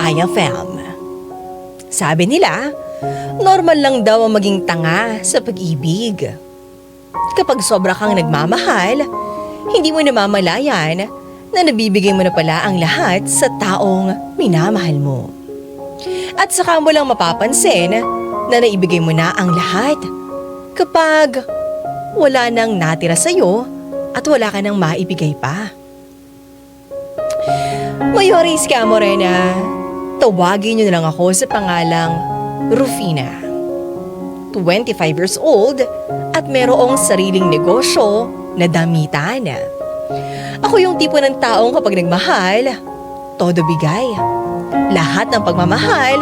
Aya Fam. Sabi nila, normal lang daw ang maging tanga sa pag-ibig. Kapag sobra kang nagmamahal, hindi mo namamalayan na nabibigay mo na pala ang lahat sa taong minamahal mo. At saka mo lang mapapansin na naibigay mo na ang lahat kapag wala nang natira sa'yo at wala ka nang maibigay pa. Mayores ka, Morena. Tawagin niyo na lang ako sa pangalang Rufina. 25 years old at merong sariling negosyo na damitan. Ako yung tipo ng taong kapag nagmahal, todo bigay. Lahat ng pagmamahal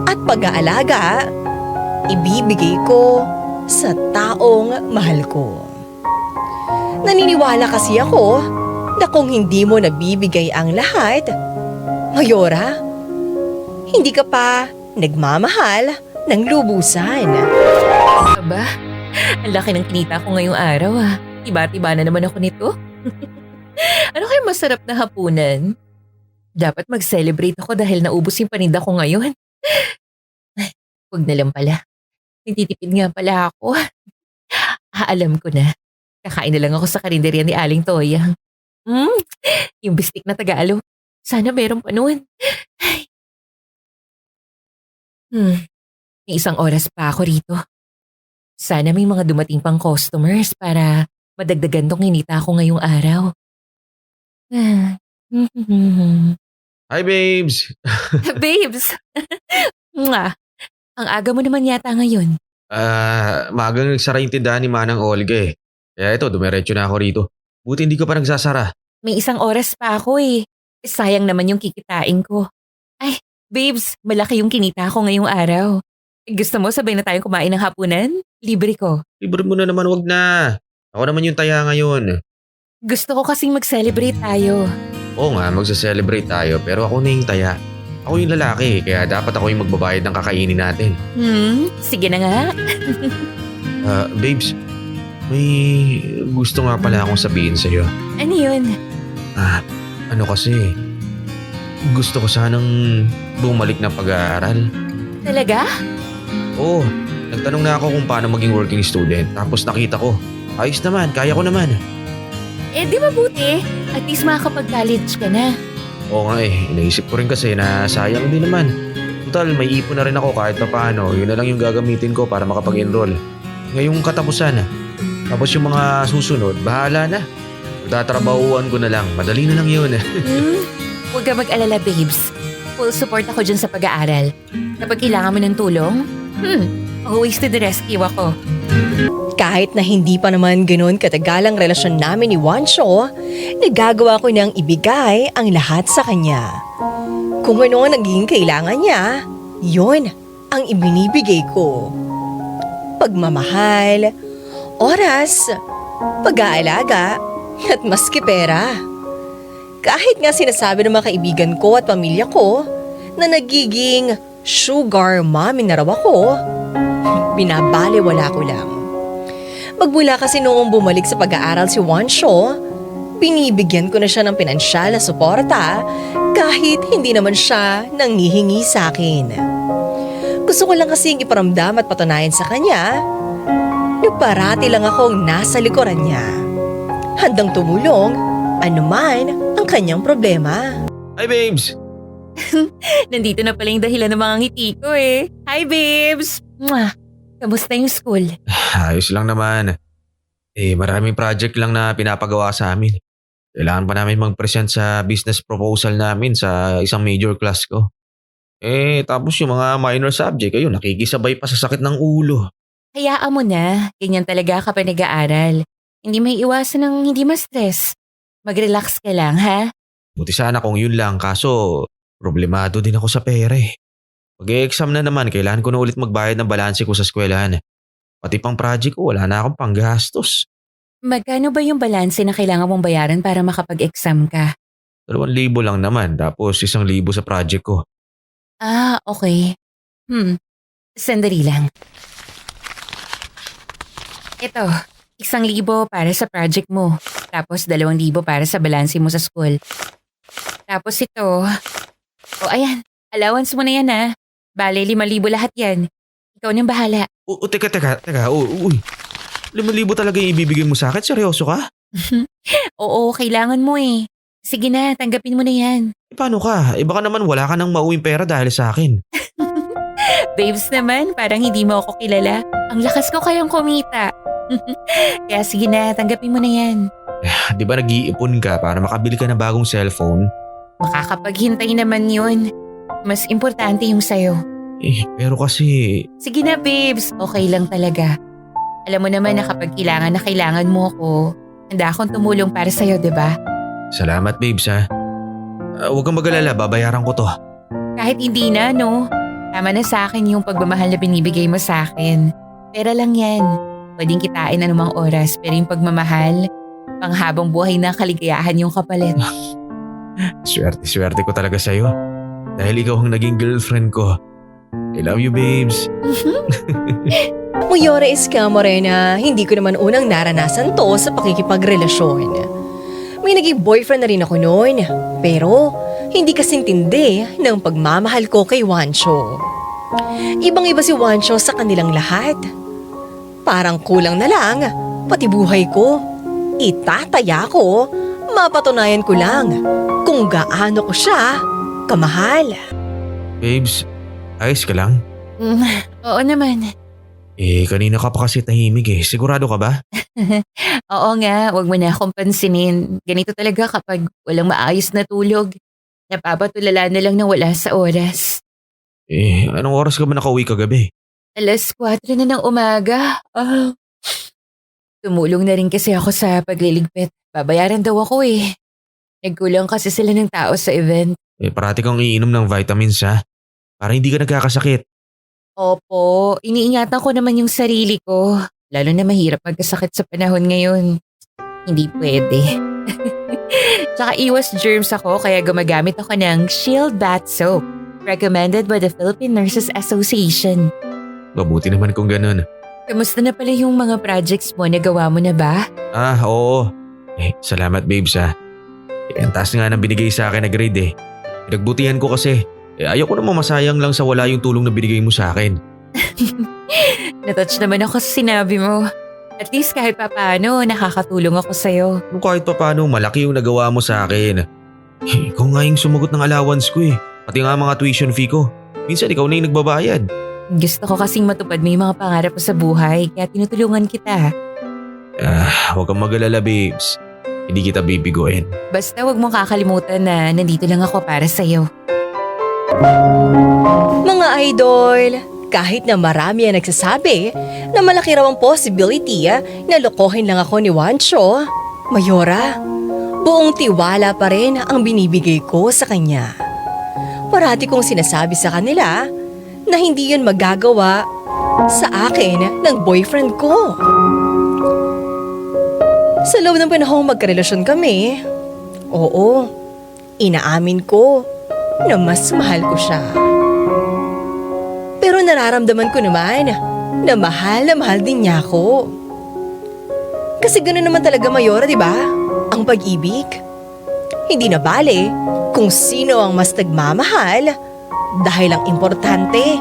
at pag-aalaga, ibibigay ko sa taong mahal ko. Naniniwala kasi ako na kung hindi mo nabibigay ang lahat, Mayora, hindi ka pa nagmamahal ng lubusan. Aba, ang laki ng kinita ko ngayong araw ah. Tiba-tiba na naman ako nito. Ano kaya masarap na hapunan? Dapat mag-celebrate ako dahil naubos yung paninda ko ngayon. Ay, huwag na lang pala. Nagtitipid nga pala ako. Alam ko na. Kakain na lang ako sa karinderya ni Aling Toya. Yung bistik na Tagalog. Sana meron pa nun. Ay. May isang oras pa ako rito. Sana may mga dumating pang customers para madagdagan tong kinita ko ngayong araw. Hi, babes! Babes! Mwah. Ang aga mo naman yata ngayon. Maagang nagsara yung tindahan ni Manang Olga eh. Kaya ito, dumiretso na ako rito. Buti hindi ka pa nagsasara. May isang oras pa ako eh. Sayang naman yung kikitain ko. Ay, babes, malaki yung kinita ko ngayong araw. Gusto mo sabay na tayong kumain ng hapunan? Libre ko. Libre mo na naman, wag na. Ako naman yung taya ngayon. Gusto ko kasing mag-celebrate tayo. Oo nga, magsa-celebrate tayo pero ako na yung taya. Ako yung lalaki, kaya dapat ako yung magbabayad ng kakainin natin. Sige na nga. Babes, may gusto nga pala akong sabihin sa'yo. Ano yun? Ano kasi, gusto ko sanang bumalik na pag-aaral. Talaga? Oo, nagtanong na ako kung paano maging working student. Tapos nakita ko, ayos naman, kaya ko naman. Eh di mabuti. At least makakapag-college ka na. Oo nga eh, inaisip ko rin kasi na sayang din naman. Total, may ipon na rin ako kahit pa paano. Yun na lang yung gagamitin ko para makapag-enroll. Ngayong katapusan. Tapos yung mga susunod, bahala na. Tatrabahuan ko na lang. Madali na lang yun. Huwag ka mag-alala, babes. Full support ako dyan sa pag-aaral. Kapag kailangan mo ng tulong, always to the rescue ako. Kahit na hindi pa naman ganoon katagal ang relasyon namin ni Juancho, nagagawa ko nang ibigay ang lahat sa kanya. Kung ano ang naging kailangan niya, yon ang ibinibigay ko. Pagmamahal, oras, pag-aalaga, at maski pera. Kahit nga sinasabi ng mga kaibigan ko at pamilya ko na nagiging sugar mommy na raw ako, binabaliwala ko lang. Magmula kasi noong bumalik sa pag-aaral si Juancho, binibigyan ko na siya ng pinansyal na suporta kahit hindi naman siya nanghihingi sa akin. Gusto ko lang kasing iparamdam at patunayan sa kanya na parati lang akong nasa likuran niya. Handang tumulong anuman ang kanyang problema. Hi, babes! Nandito na pala yung dahilan ng mga ngiti ko eh. Hi, babes! Mwah! Kamusta yung school? Ayos lang naman. Maraming project lang na pinapagawa sa amin. Kailangan pa namin mag-present sa business proposal namin sa isang major class ko. Tapos yung mga minor subject, ayun, nakikisabay pa sa sakit ng ulo. Hayaan mo na. Ganyan talaga kapag nag-aaral. Hindi may iwasan ng hindi ma-stress. Mag-relax ka lang, ha? Buti sana kung yun lang, kaso problemado din ako sa pera eh. Mag-e-exam na naman, kailangan ko na ulit magbayad ng balanse ko sa eskwelahan. Pati pang project ko, wala na akong panggastos. Magkano ba yung balanse na kailangan mong bayaran para makapag-exam ka? 2,000 lang naman, tapos 1,000 sa project ko. Okay. Sandali lang. Ito, 1,000 para sa project mo. Tapos 2,000 para sa balanse mo sa school. Tapos ito, ayan, Allowance mo na yan ha. Bale, 5,000 lahat yan. Ikaw nang bahala. Teka. Uy. 5,000 talaga yung ibibigay mo sa akin? Seryoso ka? Oo, kailangan mo eh. Sige na, tanggapin mo na yan. Paano ka? Baka naman wala ka nang mauwing pera dahil sa akin. Babes naman, parang hindi mo ako kilala. Ang lakas ko kayang kumita. Kaya sige na, tanggapin mo na yan. Di ba nag-iipon ka para makabili ka ng bagong cellphone? Makakapaghintay naman yun. Mas importante yung sayo. Pero kasi... Sige na babes, okay lang talaga. Alam mo naman na kapag kailangan mo ako, handa akong tumulong para sa'yo, diba? Salamat babes ha. Huwag kang mag-alala, babayaran ko to. Kahit hindi na, no? Tama na sa akin yung pagmamahal na binibigay mo sa akin. Pera lang yan. Pwedeng kitain anumang oras, pero yung pagmamahal, panghabang buhay na kaligayahan yung kapalit. Swerte ko talaga sa'yo. Dahil ikaw ang naging girlfriend ko. I love you babes. Mayora Iska Morena, hindi ko naman unang naranasan to sa pakikipagrelasyon. May naging boyfriend na rin ako noon, pero hindi kasintindi ng pagmamahal ko kay Juancho. Ibang-iba si Juancho sa kanilang lahat. Parang kulang na lang, pati buhay ko. Itataya ko, mapatunayan ko lang kung gaano ko siya kamahal. Babes, ayos ka lang? Oo naman. Kanina ka pa kasi tahimik Sigurado ka ba? Oo nga, wag mo na akong pansinin. Ganito talaga kapag walang maayos na tulog. Napapatulala na lang na wala sa oras. Anong oras ka ba nakauwi kagabi? 4:00 na ng umaga. Tumulong na rin kasi ako sa pagliligpit. Babayaran daw ako Nagkulang kasi sila ng tao sa event. Parati kang iinom ng vitamins ha? Para hindi ka nagkakasakit. Opo, iniingatan ko naman yung sarili ko. Lalo na mahirap magkasakit sa panahon ngayon. Hindi pwede. Tsaka iwas germs ako kaya gumagamit ako ng Shield Bath Soap. Recommended by the Philippine Nurses Association. Mabuti naman kung ganun. Kamusta na pala yung mga projects mo? Nagawa mo na ba? Oo. Salamat babes ha. Ang taas nga ng binigay sa akin na grade Pinagbutihan ko kasi. Ayoko naman masayang lang sa wala yung tulong na binigay mo sa akin. Natouch naman ako sa sinabi mo. At least kahit papaano, nakakatulong ako sa'yo. Kahit pa paano, malaki yung nagawa mo sa akin. Ikaw nga yung sumagot ng allowance ko Pati nga mga tuition fee ko. Minsan ikaw na yung nagbabayad. Gusto ko kasing matupad mo yung mga pangarap ko sa buhay, kaya tinutulungan kita. Huwag kang mag-alala babes. Hindi kita bibiguin. Basta wag mong kakalimutan na nandito lang ako para sa'yo. Mga idol, kahit na marami ang nagsasabi na malaki raw ang possibility na lokohin lang ako ni Juancho, Mayora, buong tiwala pa rin ang binibigay ko sa kanya. Parati kong sinasabi sa kanila na hindi yun magagawa sa akin ng boyfriend ko. Sa loob ng panahong magkarelasyon kami, oo, inaamin ko na mas mahal ko siya. Pero nararamdaman ko naman na mahal din niya ako. Kasi gano'n naman talaga Mayora, di ba? Ang pag-ibig. Hindi na bale kung sino ang mas nagmamahal dahil ang importante,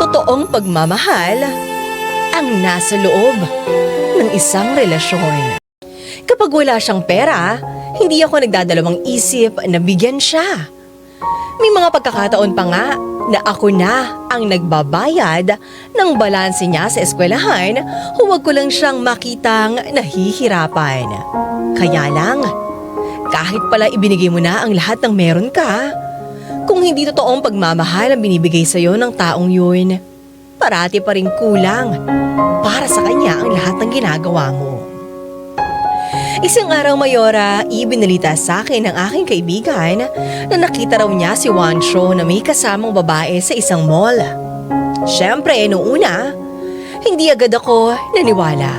totoong pagmamahal ang nasa loob ng isang relasyon. Kapag wala siyang pera, hindi ako nagdadalawang isip na bigyan siya. May mga pagkakataon pa nga na ako na ang nagbabayad ng balanse niya sa eskwelahan, huwag ko lang siyang makitang nahihirapan. Kaya lang, kahit pala ibinigay mo na ang lahat ng meron ka, kung hindi totoong pagmamahal ang binibigay sa'yo ng taong yun, parati pa rin kulang para sa kanya ang lahat ng ginagawa mo. Isang araw Mayora, ibinalita sa akin ng aking kaibigan na nakita raw niya si Juancho na may kasamang babae sa isang mall. Siyempre, noong una, hindi agad ako naniwala.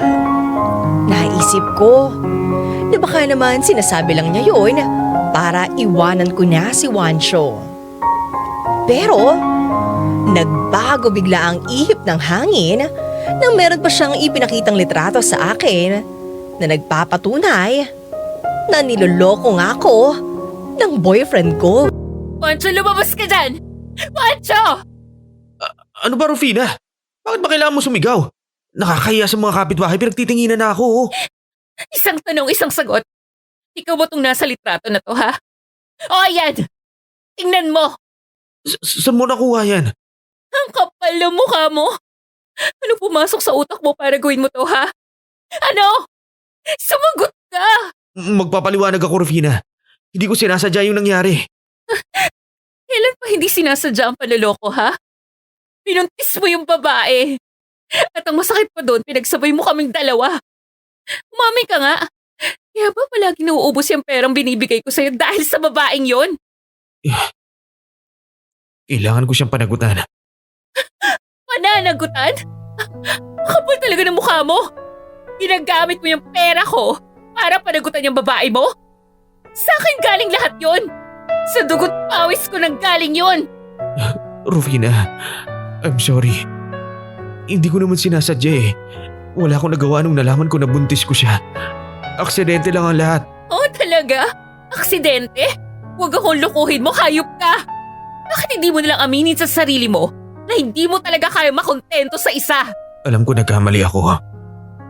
Naisip ko na baka naman sinasabi lang niya yun para iwanan ko na si Juancho. Pero, nagbago bigla ang ihip ng hangin nang meron pa siyang ipinakitang litrato sa akin na nagpapatunay na niloloko nga ako ng boyfriend ko. Juancho, lumabas ka dyan! Wancho! Ano ba, Rufina? Bakit ba kailangan mo sumigaw? Nakakahiya sa mga kapitbahay, pinagtitinginan na ako. Oh. Isang tanong, isang sagot. Ikaw ba itong nasa litrato na to, ha? O ayan! Tingnan mo! Saan mo nakuha yan? Ang kapal ng mukha mo! Ano pumasok sa utak mo para gawin mo to, ha? Ano? Sumagot ka! Magpapaliwanag ako, Rufina. Hindi ko sinasadya yung nangyari. Kailan pa hindi sinasadya ang panloloko, ha? Pinuntis mo yung babae. At ang masakit pa doon, pinagsabay mo kaming dalawa. Umami ka nga. Kaya ba palagi nauubos yung perang binibigay ko sa'yo dahil sa babaeng yon? Kailangan ko siyang panagutan. Pananagutan? Kapal talaga ng mukha mo. Ginagamit mo yung pera ko para panagutan yung babae mo? Sa akin galing lahat yon. Sa dugot pawis ko nang galing yon. Rufina, I'm sorry. Hindi ko naman sinasadya eh. Wala akong nagawa nung nalaman ko na buntis ko siya. Aksidente lang ang lahat. Oh, talaga? Aksidente? Huwag akong lukuhin mo, hayop ka! Bakit hindi mo nalang aminin sa sarili mo na hindi mo talaga kaya makontento sa isa? Alam ko nagkamali ako.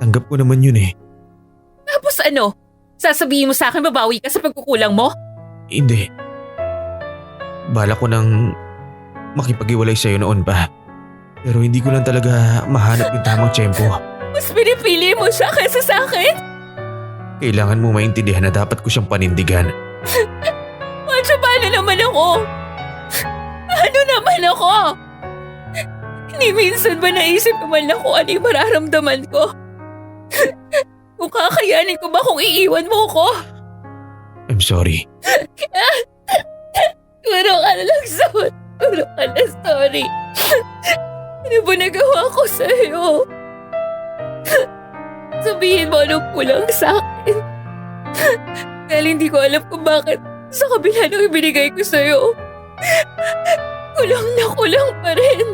Tanggap ko naman yun eh. Tapos ano? Sasabihin mo sa akin babawi ka sa pagkukulang mo? Hindi. Bala ko nang makipag-iwalay sa'yo noon pa. Pero hindi ko lang talaga mahanap yung tamang tiyempo. Mas pinipili mo siya kaysa sa akin? Kailangan mo maintindihan na dapat ko siyang panindigan. Mancho, paano naman ako? Paano naman ako? Hindi minsan ba naisip naman ako ano yung mararamdaman ko? Kung kakayanin ko ba kung iiwan mo ko? I'm sorry. Turo ka na lang, Son. Turo ka na, sorry. Ano ba nagawa ko sa'yo? Sabihin mo anong kulang sa akin. Dahil hindi ko alam kung bakit sa kabila ng ibinigay ko sa'yo. Kulang na kulang pa rin.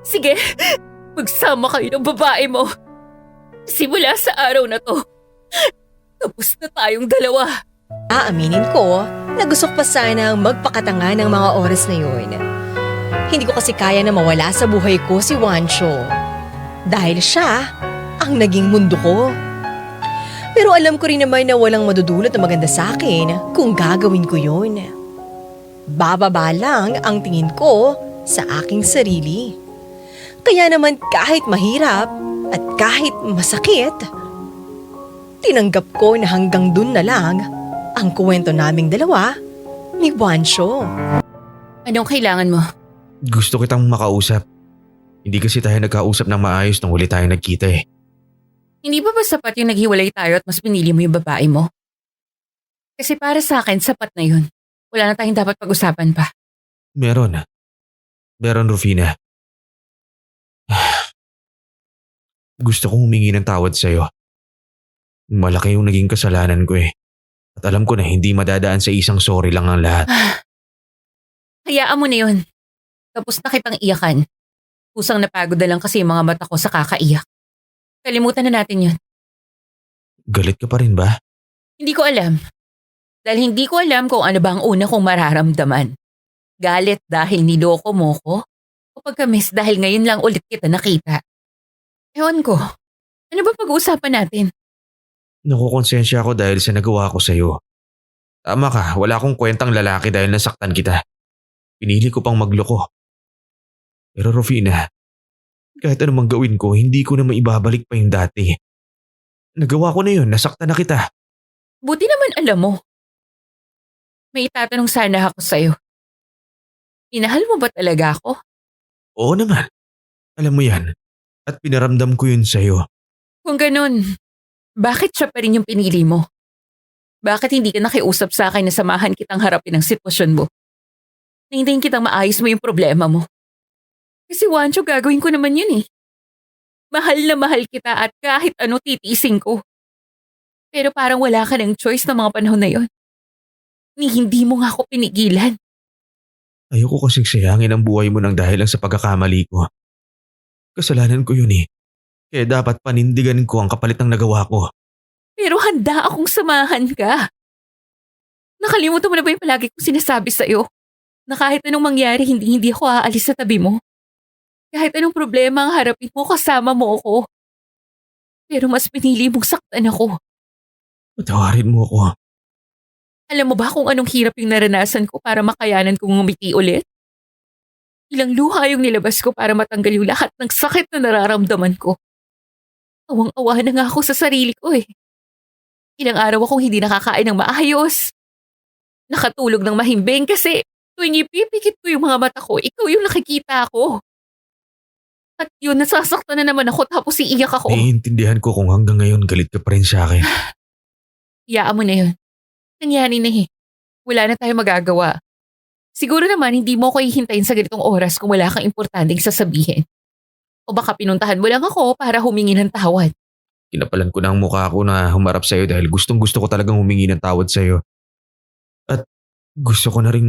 Sige, magsama kayo ng babae mo. Simula sa araw na to, tapos na tayong dalawa. Aaminin ko na gusto ko pa sanang magpakatanga ng mga oras na yun. Hindi ko kasi kaya na mawala sa buhay ko si Wancho. Dahil siya ang naging mundo ko. Pero alam ko rin naman na walang madudulot na maganda sa akin kung gagawin ko yun. Bababa lang ang tingin ko sa aking sarili. Kaya naman kahit mahirap at kahit masakit, tinanggap ko na hanggang dun na lang ang kwento naming dalawa ni Wancho. Anong kailangan mo? Gusto kitang makausap. Hindi kasi tayo nagkausap ng maayos nung huli tayo nagkita eh. Hindi ba sapat yung naghiwalay tayo at mas pinili mo yung babae mo? Kasi para sa akin, sapat na yun. Wala na tayong dapat pag-usapan pa. Meron. Meron, Rufina. Gusto kong humingi ng tawad sa'yo. Malaki yung naging kasalanan ko eh. At alam ko na hindi madadaan sa isang sorry lang ang lahat. Hayaan mo na yun. Tapos na kitang iyakan. Kusang napagod na lang kasi yung mga mata ko sa kakaiyak. Kalimutan na natin yun. Galit ka pa rin ba? Hindi ko alam. Dahil hindi ko alam kung ano ba ang una kong mararamdaman. Galit dahil niloko mo ko? O pagka-miss dahil ngayon lang ulit kita nakita? Ewan ko. Ano ba pag-uusapan natin? Nakukonsensya ako dahil sa nagawa ko sa'yo. Tama ka, wala akong kwentang lalaki dahil nasaktan kita. Pinili ko pang magloko. Pero Rufina, kahit anumang gawin ko, hindi ko na maibabalik pa yung dati. Nagawa ko na yun, nasaktan na kita. Buti naman alam mo. May itatanong sana ako sa'yo. Inahal mo ba talaga ako? Oo naman. Alam mo yan. At pinaramdam ko yun sa'yo. Kung ganun, bakit siya pa rin yung pinili mo? Bakit hindi ka nakiusap sa akin na samahan kitang harapin ang sitwasyon mo? Nahintayin kitang maayos mo yung problema mo. Kasi Wancho, gagawin ko naman yun eh. Mahal na mahal kita at kahit ano titiising ko. Pero parang wala ka ng choice na mga panahon na yon. Hindi mo nga ako pinigilan. Ayoko kasing sayangin ang buhay mo nang dahil lang sa pagkakamali ko. Kasalanan ko yun eh. Kaya dapat panindigan ko ang kapalit ng nagawa ko. Pero handa akong samahan ka. Nakalimutan mo na ba yung palagi kong sinasabi sa'yo? Na kahit anong mangyari, hindi ako aalis sa tabi mo. Kahit anong problema ang harapin mo, kasama mo ako. Pero mas pinili mong saktan ako. Patawarin mo ako. Alam mo ba kung anong hirap yung naranasan ko para makayanan kong ngumiti ulit? Ilang luha yung nilabas ko para matanggal yung lahat ng sakit na nararamdaman ko. Awang-awa na nga ako sa sarili ko eh. Ilang araw akong hindi nakakain ng maayos. Nakatulog ng mahimbing kasi tuwing ipipikit ko yung mga mata ko, ikaw yung nakikita ko. At yun, nasasaktan na naman ako tapos iiyak ako. Naiintindihan ko kung hanggang ngayon galit ka pa rin sa akin. Iyaan mo na yun. Nangyari na eh. Wala na tayong magagawa. Siguro naman hindi mo ko hihintayin sa ganitong oras kung wala kang importanteng sasabihin. O baka pinuntahan mo lang ako para humingi ng tawad. Kinapalan ko na ang mukha ko na humarap sa'yo dahil gustong gusto ko talagang humingi ng tawad sa'yo. At gusto ko na rin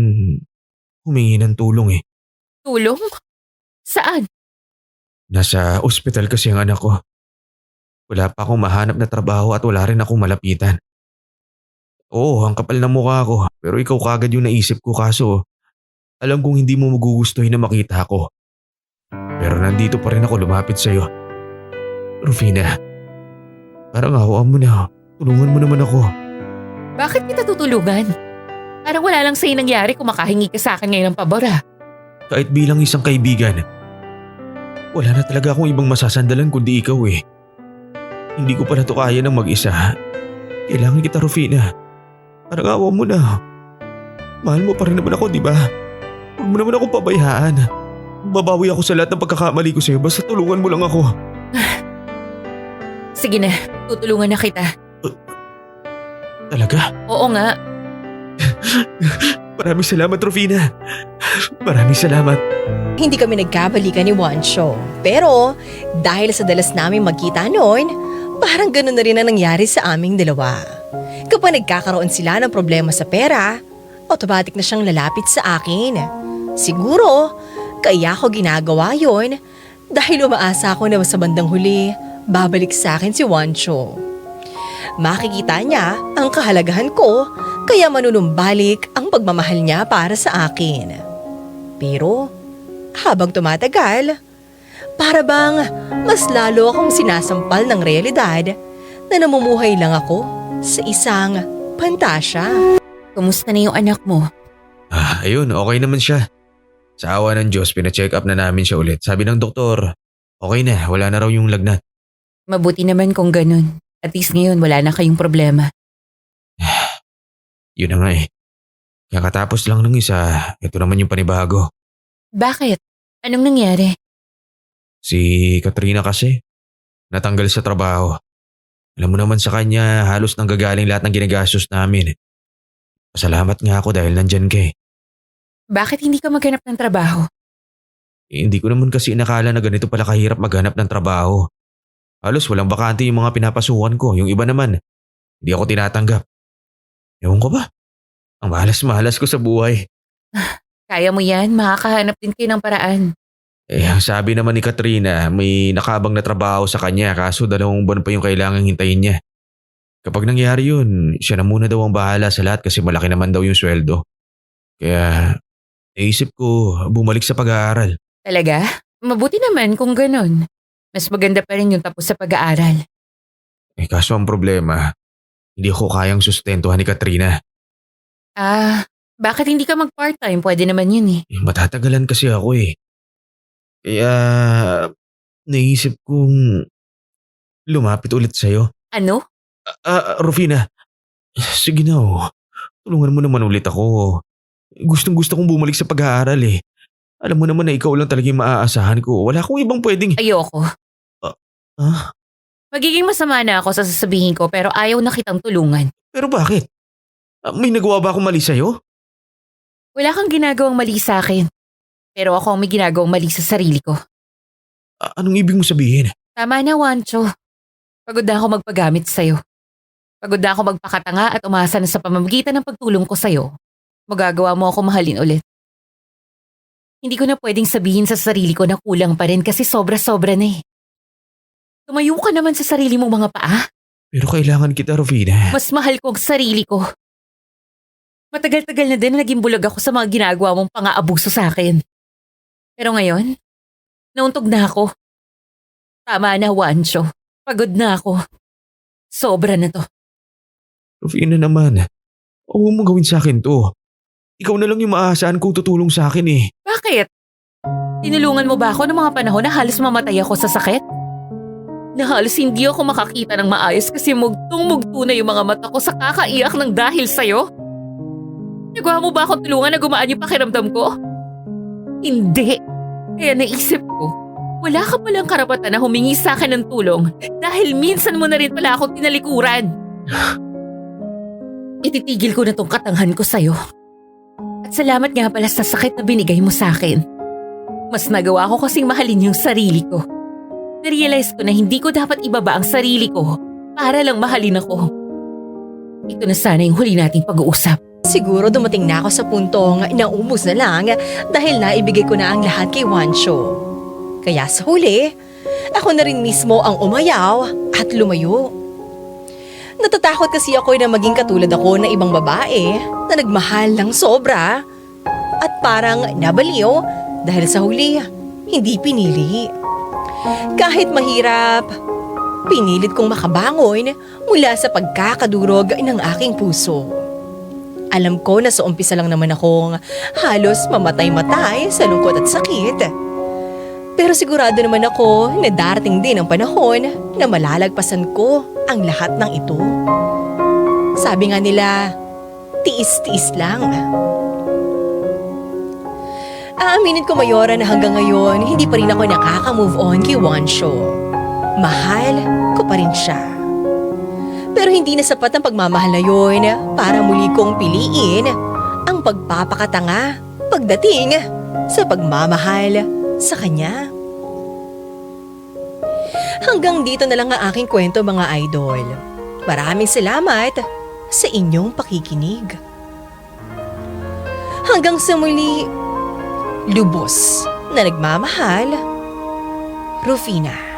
humingi ng tulong eh. Tulong? Saan? Nasa ospital kasi ang anak ko. Wala pa akong mahanap na trabaho at wala rin akong malapitan. Oo, ang kapal ng mukha ko pero ikaw kagad yung naisip ko kaso alam kong hindi mo magugustuhin na makita ako. Pero nandito pa rin ako lumapit sa'yo. Rufina, parang hawaan mo na. Tulungan mo naman ako. Bakit kita tutulungan? Parang wala lang sa'yo nangyari kung makahingi ka sa akin ngayon ng pabor ah. Kahit bilang isang kaibigan, wala na talaga akong ibang masasandalan kundi ikaw eh. Hindi ko pa na to kaya ng mag-isa. Kailangan kita, Rufina. Parang awa mo na. Mahal mo pa rin naman ako, di ba? Huwag mo naman akong pabayaan. Babawi ako sa lahat ng pagkakamali ko sa'yo basta tulungan mo lang ako. Sige na, tutulungan na kita. Talaga? Oo nga. Maraming salamat, Rufina. Maraming salamat. Hindi kami nagkabalikan ni Juancho. Pero dahil sa dalas namin magkita noon, parang ganun na rin ang nangyari sa aming dalawa. Kapag nagkakaroon sila ng problema sa pera, automatic na siyang lalapit sa akin. Siguro, kaya ako ginagawa yon dahil umaasa ako na sa bandang huli, babalik sa akin si Juancho. Makikita niya ang kahalagahan ko, kaya manunumbalik ang pagmamahal niya para sa akin. Pero habang tumatagal, para bang mas lalo akong sinasampal ng realidad na namumuhay lang ako sa isang pantasya. Kumusta na yung anak mo? Ayun, okay naman siya. Sa awa ng Diyos, pina-check up na namin siya ulit. Sabi ng doktor, okay na, wala na raw yung lagnat. Mabuti naman kung ganun. At least ngayon wala na kayong problema. Yun na nga eh. Kakatapos lang ng isa, ito naman yung panibago. Bakit? Anong nangyari? Si Katrina kasi, natanggal sa trabaho. Alam mo naman sa kanya, halos nanggagaling lahat ng ginagastos namin. Pasalamat nga ako dahil nandyan ka eh. Bakit hindi ka maghanap ng trabaho? Hindi ko naman kasi inakala na ganito pala kahirap maghanap ng trabaho. Halos walang bakante yung mga pinapasukan ko. Yung iba naman, hindi ako tinatanggap. Ewan ko ba? Ang malas-malas ko sa buhay. Kaya mo yan, makakahanap din kayo ng paraan. Ang sabi naman ni Katrina, may nakabang na trabaho sa kanya kaso 2 buwan pa yung kailangang hintayin niya. Kapag nangyari yun, siya na muna daw ang bahala sa lahat kasi malaki naman daw yung sweldo. Kaya naisip ko bumalik sa pag-aaral. Talaga? Mabuti naman kung ganun. Mas maganda pa rin yung tapos sa pag-aaral. Kaso ang problema, hindi ako kayang sustentuhan ni Katrina. Bakit hindi ka mag-part-time? Pwede naman yun eh. Matatagalan kasi ako eh. Kaya naisip kong lumapit ulit sa'yo. Ano? Rufina, sige na oh. Tulungan mo naman ulit ako. Gustong gusto kong bumalik sa pag-aaral eh. Alam mo naman na ikaw lang talaga yung maaasahan ko. Wala akong ibang pwedeng... Ayoko. Magiging masama na ako sa sasabihin ko pero ayaw na kitang tulungan. Pero bakit? May nagawa ba akong mali sa'yo? Wala kang ginagawang mali sa akin. Pero ako ang may ginagawang mali sa sarili ko. Anong ibig mo sabihin? Tama na, Juancho. Pagod na ako magpagamit sa'yo. Pagod na ako magpakatanga at umasa na sa pamamagitan ng pagtulong ko sa'yo. Magagawa mo ako mahalin ulit. Hindi ko na pwedeng sabihin sa sarili ko na kulang pa rin kasi sobra-sobra na eh. Tumayo ka naman sa sarili mong mga paa. Pero kailangan kita, Rufina. Mas mahal ko ang sarili ko. Matagal-tagal na din na naging bulag ako sa mga ginagawa mong pang-aabuso sa akin. Pero ngayon, nauntog na ako. Tama na, Juancho. Pagod na ako. Sobra na to. Rufina naman, huwag mo gawin sa akin to. Ikaw na lang yung maaasahan kong tutulong sa akin eh. Bakit? Tinulungan mo ba ako ng mga panahon na halos mamatay ako sa sakit? Na halos hindi ako makakita ng maayos kasi mugtong-mugto na yung mga mata ko sa kakaiyak ng dahil sa'yo? Nagawa mo ba akong tulungan na gumaan yung pakiramdam ko? Hindi. Kaya naisip ko, wala ka palang karapatan na humingi sa akin ng tulong dahil minsan mo na rin pala akong tinalikuran. Ititigil ko na tong katanghan ko sa'yo. At salamat nga pala sa sakit na binigay mo sa akin. Mas nagawa ko kasing mahalin yung sarili ko. Narealize ko na hindi ko dapat ibaba ang sarili ko para lang mahalin ako. Ito na sana yung huli nating pag-uusap. Siguro dumating na ako sa puntong naubos na lang dahil naibigay ko na ang lahat kay Juancho. Kaya sa huli, ako na rin mismo ang umayaw at lumayo. Natatakot kasi ako na maging katulad ako ng ibang babae na nagmahal ng sobra at parang nabaliw dahil sa huli, hindi pinili. Kahit mahirap, pinilit kong makabangon mula sa pagkakadurog ng aking puso. Alam ko na sa umpisa lang naman akong halos mamatay-matay sa lungkot at sakit. Pero sigurado naman ako na darating din ang panahon na malalagpasan ko ang lahat ng ito. Sabi nga nila, tiis-tiis lang. Aaminin ko, Mayora, na hanggang ngayon hindi pa rin ako nakaka-move on kay Juancho. Mahal ko pa rin siya. Pero hindi na sapat ang pagmamahal na yun para muli kong piliin ang pagpapakatanga pagdating sa pagmamahal sa kanya. Hanggang dito na lang ang aking kwento, mga idol. Maraming salamat sa inyong pakikinig. Hanggang sa muli, lubos na nagmamahal, Rufina.